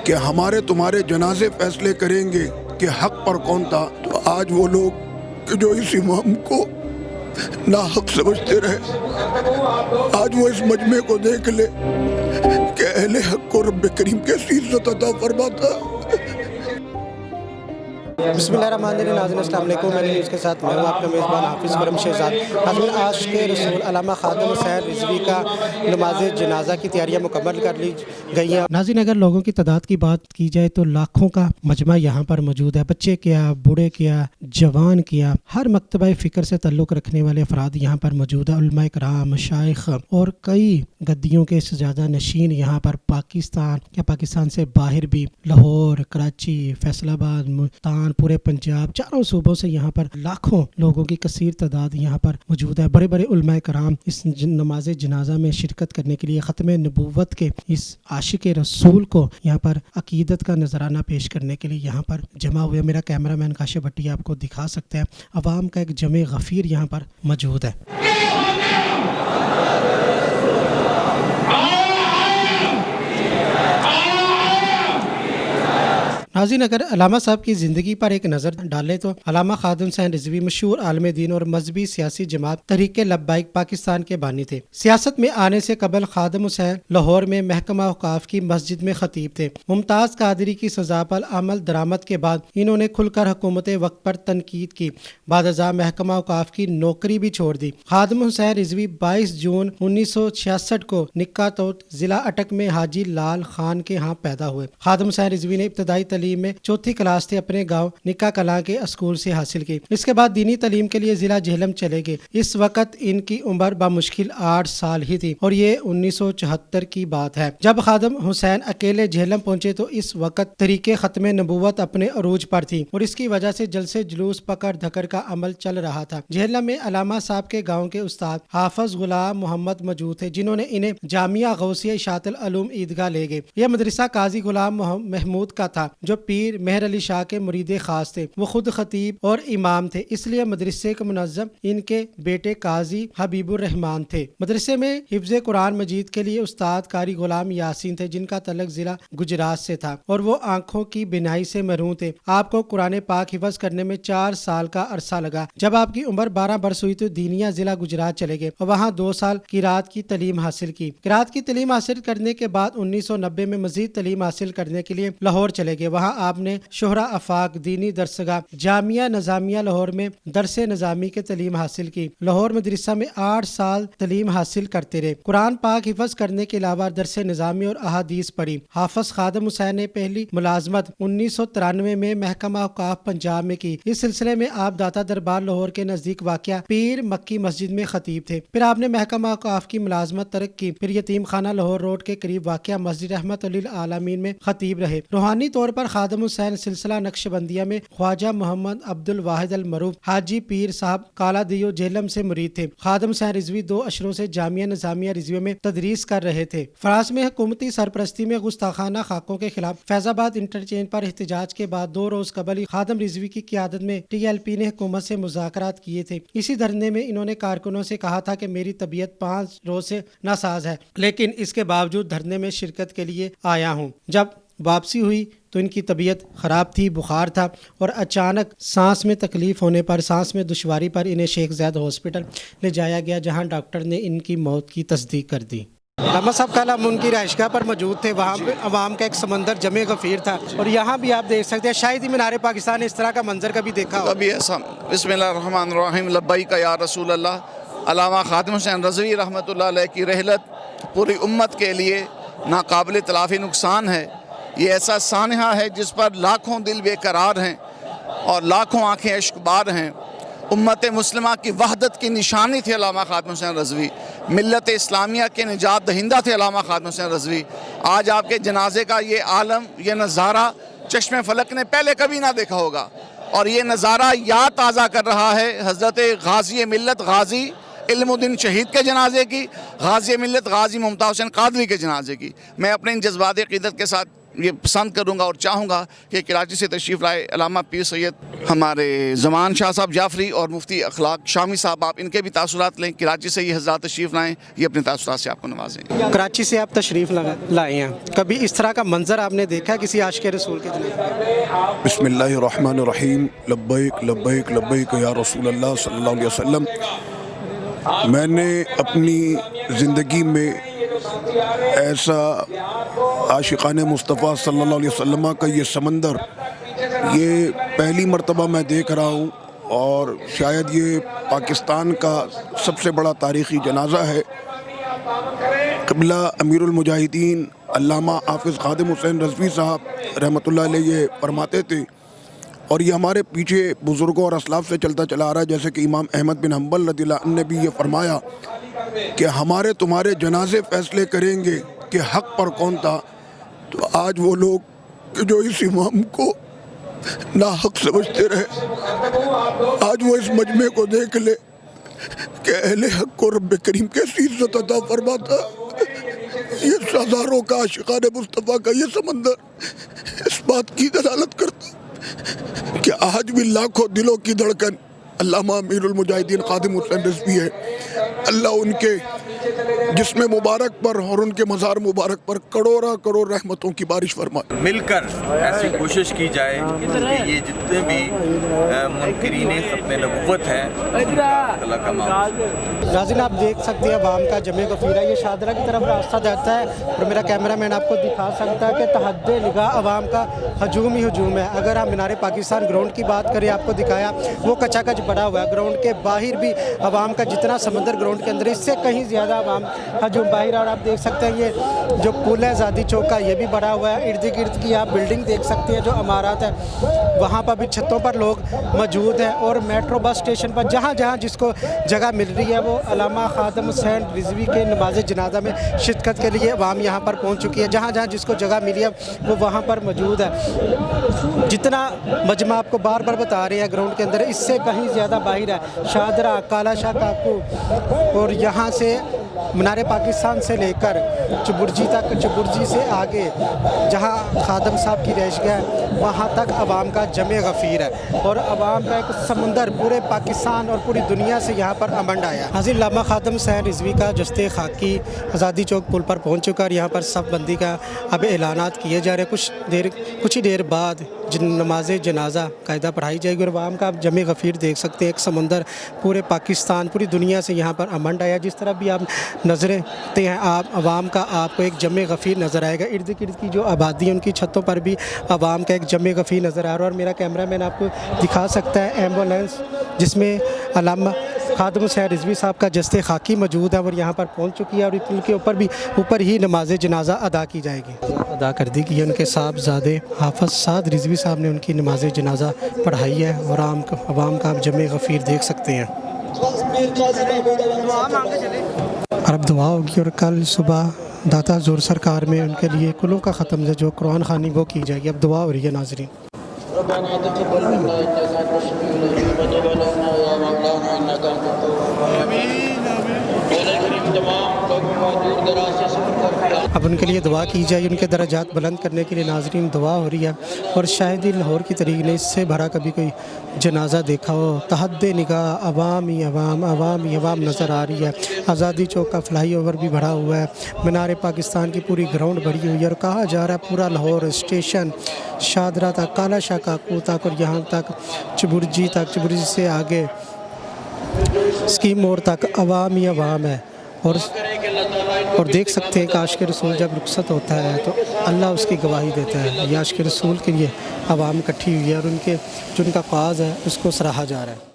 کہ ہمارے تمہارے جنازے فیصلے کریں گے کہ حق پر کون تھا، تو آج وہ لوگ کہ جو اس امام کو ناحق سمجھتے رہے، آج وہ اس مجمع کو دیکھ لے کہ اہل حق کو رب کریم کیسی عزت عطا فرماتا۔ بسم اللہ الرحمن الرحیم۔ ناظرین السلام علیکم، میں نیوز کے ساتھ میں ہوں آپ کا میزبان حافظ خرم شہزاد۔ ناظرین، عاشق رسول علامہ خادم حسین رضوی کا نماز جنازہ کی تیاریاں مکمل کر لی گئی ہیں۔ ناظرین، اگر لوگوں کی تعداد کی بات کی جائے تو لاکھوں کا مجمع یہاں پر موجود ہے۔ بچے کیا، بوڑھے کیا، جوان کیا، ہر مکتبہ فکر سے تعلق رکھنے والے افراد یہاں پر موجود ہیں۔ علماء کرام، مشائخ اور کئی گدیوں کے سجادہ نشین یہاں پر پاکستان یا پاکستان سے باہر بھی، لاہور، کراچی، فیصل آباد، ملتان، پورے پنجاب، چاروں صوبوں سے یہاں پر لاکھوں لوگوں کی کثیر تعداد یہاں پر موجود ہے۔ بڑے بڑے علماء کرام اس نماز جنازہ میں شرکت کرنے کے لیے ختم نبوت کے اس عاشق رسول کو یہاں پر عقیدت کا نذرانہ پیش کرنے کے لیے یہاں پر جمع ہوئے۔ میرا کیمرہ مین کاشف بھٹی آپ کو دکھا سکتے ہیں، عوام کا ایک جمع غفیر یہاں پر موجود ہے۔ ناظرین، اگر علامہ صاحب کی زندگی پر ایک نظر ڈالیں تو علامہ خادم حسین رضوی مشہور عالم دین اور مذہبی سیاسی جماعت تحریک لبیک پاکستان کے بانی تھے۔ سیاست میں آنے سے قبل خادم حسین لاہور میں محکمہ اوقاف کی مسجد میں خطیب تھے۔ ممتاز قادری کی سزا پر عمل درآمد کے بعد انہوں نے کھل کر حکومت وقت پر تنقید کی۔ بعد ازاں محکمہ اوقاف کی نوکری بھی چھوڑ دی۔ خادم حسین رضوی 22 جون 1966 کو نکا توت ضلع اٹک میں حاجی لال خان کے ہاں پیدا ہوئے۔ خادم حسین رضوی نے ابتدائی تعلیم میں چوتھی کلاس سے اپنے گاؤں نکا کلاں کے اسکول سے حاصل کی۔ اس کے بعد دینی تعلیم کے لیے ضلع جہلم چلے گئے۔ اس وقت ان کی عمر بمشکل 8 سال ہی تھی اور یہ 1974 کی بات ہے جب خادم حسین اکیلے جہلم پہنچے تو اس وقت طریقے ختم نبوت اپنے عروج پر تھی اور اس کی وجہ سے جلسے جلوس پکڑ دھکڑ کا عمل چل رہا تھا۔ جہلم میں علامہ صاحب کے گاؤں کے استاد حافظ غلام محمد موجود تھے جنہوں نے انہیں جامعہ غوثیہ اشاعت العلوم عیدگاہ لے گئے۔ یہ مدرسہ قاضی غلام محمود کا تھا جو پیر مہر علی شاہ کے مرید خاص تھے۔ وہ خود خطیب اور امام تھے، اس لیے مدرسے کے منظم ان کے بیٹے قاضی حبیب الرحمان تھے۔ مدرسے میں حفظ قرآن مجید کے لیے استاد قاری غلام یاسین تھے جن کا تعلق ضلع گجرات سے تھا اور وہ آنکھوں کی بینائی سے محروم تھے۔ آپ کو قرآن پاک حفظ کرنے میں 4 سال کا عرصہ لگا۔ جب آپ کی عمر 12 برس ہوئی تو دینیا ضلع گجرات چلے گئے اور وہاں 2 سال قرات کی تعلیم حاصل کی۔ قرات کی تعلیم حاصل کرنے کے بعد 1990 میں مزید تعلیم حاصل کرنے کے لیے لاہور چلے گئے۔ وہاں آپ نے شہرہ افاق دینی درسگاہ جامعہ نظامیہ لاہور میں درس نظامی کے تعلیم حاصل کی۔ لاہور مدرسہ میں 8 سال تعلیم حاصل کرتے رہے۔ قرآن پاک حفظ کرنے کے علاوہ درس نظامی اور احادیث پڑھی۔ حافظ خادم حسین نے پہلی ملازمت 1993 میں محکمہ اوقاف پنجاب میں کی۔ اس سلسلے میں آپ داتا دربار لاہور کے نزدیک واقع پیر مکی مسجد میں خطیب تھے۔ پھر آپ نے محکمہ اوقاف کی ملازمت ترک کی، پھر یتیم خانہ لاہور روڈ کے قریب واقع مسجد رحمت للعالمین میں خطیب رہے۔ روحانی طور پر خادم حسین سلسلہ نقشبندیہ میں خواجہ محمد عبد الواحد المعروف حاجی پیر صاحب کالا دیو جہلم سے مرید تھے۔ خادم حسین رضوی 2 اشروں سے جامعہ نظامیہ رضویہ میں تدریس کر رہے تھے۔ فرانس میں حکومتی سرپرستی میں گستاخانہ خاکوں کے خلاف فیض آباد انٹرچینج پر احتجاج کے بعد 2 روز قبل ہی خادم رضوی کی قیادت میں TLP نے حکومت سے مذاکرات کیے تھے۔ اسی دھرنے میں انہوں نے کارکنوں سے کہا تھا کہ میری طبیعت 5 روز سے ناساز ہے لیکن اس کے باوجود دھرنے میں شرکت کے لیے آیا ہوں۔ جب واپسی ہوئی تو ان کی طبیعت خراب تھی، بخار تھا اور اچانک سانس میں تکلیف ہونے پر، سانس میں دشواری پر انہیں شیخ زاید ہاسپٹل لے جایا گیا جہاں ڈاکٹر نے ان کی موت کی تصدیق کر دی۔ علامہ صاحب کل ہم ان کی رہائش گاہ پر موجود تھے، وہاں پہ عوام کا ایک سمندر جمع غفیر تھا اور یہاں بھی آپ دیکھ سکتے ہیں شاید ہی مینار پاکستان اس طرح کا منظر کبھی دیکھا ہو۔ کبھی ایسا۔ بسم اللہ الرحمن الرحیم، لبیک یا رسول اللہ۔ علامہ خادم حسین رضوی رحمۃ اللہ علیہ کی رحلت پوری امت کے لیے ناقابل تلافی نقصان ہے۔ یہ ایسا سانحہ ہے جس پر لاکھوں دل بے قرار ہیں اور لاکھوں آنکھیں اشک بار ہیں۔ امت مسلمہ کی وحدت کی نشانی تھے علامہ خادم حسین رضوی، ملت اسلامیہ کے نجات دہندہ تھے علامہ خادم حسین رضوی۔ آج آپ کے جنازے کا یہ عالم، یہ نظارہ چشم فلک نے پہلے کبھی نہ دیکھا ہوگا اور یہ نظارہ یاد تازہ کر رہا ہے حضرت غازی ملت غازی علم الدین شہید کے جنازے کی، غازی ملت غازی ممتاز حسین قادری کے جنازے کی۔ میں اپنے ان جذبات عقیدت کے ساتھ یہ پسند کروں گا اور چاہوں گا کہ کراچی سے تشریف لائے علامہ پیر سید ہمارے زمان شاہ صاحب جعفری اور مفتی اخلاق شامی صاحب، آپ ان کے بھی تاثرات لیں. کراچی سے یہ حضرات تشریف لائیں، یہ اپنے تاثرات سے آپ کو نوازیں. کراچی سے آپ تشریف لائے ہیں، کبھی اس طرح کا منظر آپ نے دیکھا کسی عاشق رسول کے جناب؟ بسم اللہ الرحمن الرحیم. لبیک لبیک لبیک یا رسول اللہ صلی اللہ علیہ وسلم. میں نے اپنی زندگی میں ایسا عاشقان مصطفیٰ صلی اللہ علیہ وسلم کا یہ سمندر یہ پہلی مرتبہ میں دیکھ رہا ہوں، اور شاید یہ پاکستان کا سب سے بڑا تاریخی جنازہ ہے. قبلہ امیر المجاہدین علامہ حافظ خادم حسین رضوی صاحب رحمۃ اللہ علیہ یہ فرماتے تھے، اور یہ ہمارے پیچھے بزرگوں اور اسلاف سے چلتا چلا آ رہا ہے، جیسے کہ امام احمد بن حنبل رضی اللہ عنہ نے بھی یہ فرمایا کہ ہمارے تمہارے جنازے فیصلے کریں گے کہ حق پر کون تھا. تو آج وہ لوگ کہ جو اس امام کو ناحق سمجھتے رہے، آج وہ اس مجمع کو دیکھ لے کہ اہل حق کو رب کریم کیسی عزت عطا فرماتا. یہ ہزاروں کا عاشقان مصطفیٰ کا یہ سمندر اس بات کی دلالت کرتا کہ آج بھی لاکھوں دلوں کی دھڑکن علامہ امیر المجاہدین خادم حسین رضوی ہے. اللہ ان کے جسم مبارک پر اور ان کے مزار مبارک پر کروڑ رحمتوں کی بارش فرمائے. مل کر ایسی کوشش کی جائے کہ یہ جتنے بھی منکرین ختم نبوت ہیں اللہ کا معاملہ. ناظرین آپ دیکھ سکتے ہیں عوام کا جمع غفیر ہے، یہ شاہدرہ کی طرف راستہ جاتا ہے، اور میرا کیمرہ مین آپ کو دکھا سکتا ہے کہ تحد نگاہ عوام کا ہجوم ہی ہجوم ہے. اگر ہم مینار پاکستان گراؤنڈ کی بات کریں، آپ کو دکھایا وہ کچا کچ بڑا ہوا ہے، گراؤنڈ کے باہر بھی عوام کا جتنا سمندر گراؤنڈ کے اندر اس سے کہیں زیادہ عوام ہجوم باہر. اور آپ دیکھ سکتے ہیں یہ جو پل ہے آزادی چوک کا، یہ بھی بڑا ہوا ہے. ارد گرد کی آپ بلڈنگ دیکھ سکتے ہیں، جو عمارات ہیں وہاں پر بھی چھتوں پر لوگ موجود ہیں، اور میٹرو بس اسٹیشن پر جہاں جہاں جس کو جگہ مل رہی ہے وہ علامہ خادم حسین رضوی کے نماز جنازہ میں شرکت کے لیے عوام یہاں پر پہنچ چکی ہے. جہاں جہاں جس کو جگہ ملی ہے وہ وہاں پر موجود ہے. جتنا مجمع آپ کو بار بار بتا رہے ہیں گراؤنڈ کے اندر، اس سے کہیں زیادہ باہر ہے. شاہدرہ، کالا شاہ کاکو، اور یہاں سے مینار پاکستان سے لے کر چبرجی تک، چبرجی سے آگے جہاں خادم صاحب کی رہائش گاہ ہے وہاں تک عوام کا جمع غفیر ہے، اور عوام کا ایک سمندر پورے پاکستان اور پوری دنیا سے یہاں پر امنڈ آیا. حاضر علامہ خادم حسین رضوی کا جستے خاکی آزادی چوک پل پر پہنچ چکا، اور یہاں پر صف بندی کا اب اعلانات کیے جا رہے ہیں. کچھ ہی دیر بعد نماز جنازہ قاعدہ پڑھائی جائے گی، اور عوام کا آپ جمع غفیر دیکھ سکتے ہیں. ایک سمندر پورے پاکستان پوری دنیا سے یہاں پر امنڈ آیا. جس طرح بھی آپ نظریں تے ہیں آپ عوام کا آپ کو ایک جمع غفیر نظر آئے گا. ارد گرد کی جو آبادی ہے ان کی چھتوں پر بھی عوام کا ایک جمع غفیر نظر آ رہا ہے. اور میرا کیمرہ مین آپ کو دکھا سکتا ہے ایمبولینس جس میں علامہ خادم حسین رضوی صاحب کا جستے خاکی موجود ہے، اور یہاں پر پہنچ چکی ہے، اور ان کے اوپر ہی نماز جنازہ ادا کی جائے گی. ادا کر دی گئی. ان کے صاحبزادے حافظ سعد رضوی صاحب نے ان کی نماز جنازہ پڑھائی ہے، اور عوام کا آپ جمع غفیر دیکھ سکتے ہیں. اور اب دعا ہوگی، اور کل صبح داتا زور سرکار میں ان کے لیے کلوں کا ختم ہے جو قرآن خوانی وہ کی جائے گی. اب دعا ہو رہی ہے ناظرین. ربنا تقبل منا انك انت السميع العليم وتب علينا يا مولانا انك انت التواب الرحيم. تمام لوگوں کو دور دراز سے سفر کر کے اب ان کے لیے دعا کی جائے، ان کے درجات بلند کرنے کے لیے ناظرین دعا ہو رہی ہے. اور شاید ہی لاہور کی طریق نے اس سے بھرا کبھی کوئی جنازہ دیکھا ہو. تحد نگاہ عوام ہی عوام، عوام ہی عوام نظر آ رہی ہے. آزادی چوک کا فلائی اوور بھی بڑھا ہوا ہے، مینار پاکستان کی پوری گراؤنڈ بڑھی ہوئی ہے، اور کہا جا رہا ہے پورا لاہور اسٹیشن شاہدرہ تک، کالا شاہ کاکو تک، اور یہاں تک چبرجی تک، چبرجی سے آگے اسکیم موڑ تک عوام ہی عوام ہے. اور دیکھ سکتے ہیں کہ عاشق رسول جب رخصت ہوتا ہے تو اللہ اس کی گواہی دیتا ہے. یہ عاشق رسول کے لیے عوام اکٹھی ہوئی ہے، اور ان کے جو ان کا قاز ہے اس کو سراہا جا رہا ہے.